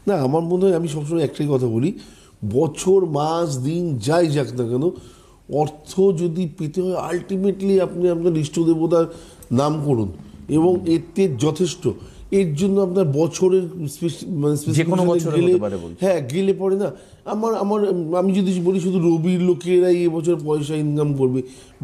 না, আমার মনে হয় আমি সবসময় একটাই কথা বলি, বছর মাস দিন যাই যাক না কেন, অর্থ যদি পেতে হয় আলটিমেটলি আপনি আপনার ইষ্ট দেবতার নাম করুন এবং এতে যথেষ্ট। এর জন্য আপনার বছরের মানে যে কোনো specification এ বছরে গেলে, হতে পারে বলছি। হ্যাঁ গেলে পরে না, আমার আমার আমি যদি বলি শুধু রবির লোকেরাই এবছর পয়সা ইনকাম করবে,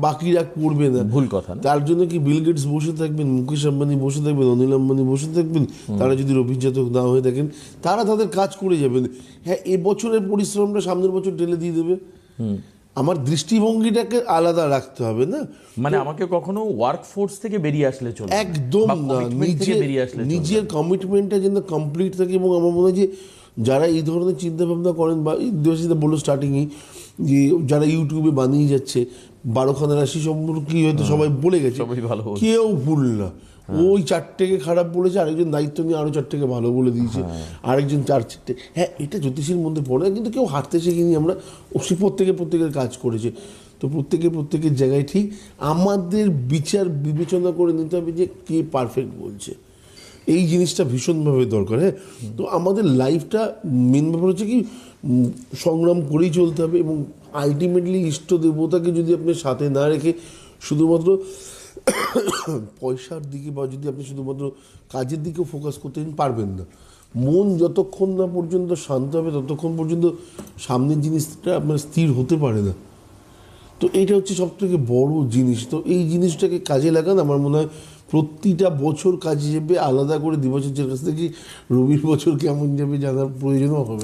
বাকিরা করবে না। ভুল কথা না। তার জন্য কি বিল গেটস বসে থাকবেন, মুকেশ আম্বানি বসে থাকবেন, অনিল আম্বানি বসে থাকবেন? তারা যদি রবির জাতক না হয়ে থাকেন, তারা তাদের কাজ করে যাবেন। হ্যাঁ, এবছরের পরিশ্রমটা সামনের বছর ঢেলে দিয়ে দেবে। আমার দৃষ্টিভঙ্গিটাকে আলাদা রাখতে হবে না, মানে আমাকে কখনো ওয়ার্ক ফোর্স থেকে বেরিয়ে আসলে চলবে না, একদম বা না। commitment থেকে বেরিয়ে আসলে চলবে না। নিজের কমিটমেন্টটা যেন কমপ্লিট থাকে। এবং আমার মনে হয় যে যারা এই ধরনের চিন্তাভাবনা করেন, বা দেশিদা বললো স্টার্টিংয়েই যে যারা ইউটিউবে বানিয়ে যাচ্ছে, 12খানা রাশি সম্পর্কে হয়তো সবাই বলে গেছে, সবাই ভালো বলছে। কেউ ভুল না। ওই 4টেকে খারাপ বলেছে, আরেকজন দায়িত্ব নিয়ে আরও 4টেকে ভালো বলে দিয়েছে, আরেকজন 4 4টে। হ্যাঁ, এটা জ্যোতিষীর মধ্যে পড়ে না, কিন্তু কেউ হারতে শিখিনি আমরা। সে প্রত্যেকের কাজ করেছে। তো প্রত্যেকের জায়গায় ঠিক। আমাদের বিচার বিবেচনা করে নিতে হবে যে কে পারফেক্ট বলছে, এই জিনিসটা ভীষণভাবে দরকার। হ্যাঁ, তো আমাদের লাইফটা মেন ব্যাপার হচ্ছে কি, সংগ্রাম করেই চলতে হবে। এবং আলটিমেটলি ইষ্ট দেবতাকে যদি আপনি সাথে না রেখে শুধুমাত্র পয়সার দিকে, বা যদি আপনি শুধুমাত্র কাজের দিকেও ফোকাস করতে পারবেন না। মন যতক্ষণ না পর্যন্ত শান্ত হবে, ততক্ষণ পর্যন্ত সামনের জিনিসটা আপনার স্থির হতে পারে না। তো এইটা হচ্ছে সবথেকে বড় জিনিস। তো এই জিনিসটাকে কাজে লাগান। আমার মনে হয় প্রতিটা বছর কাজে যাবে, আলাদা করে দিবসের কাছ থেকে রবির বছর কেমন যাবে জানার প্রয়োজনও হবে।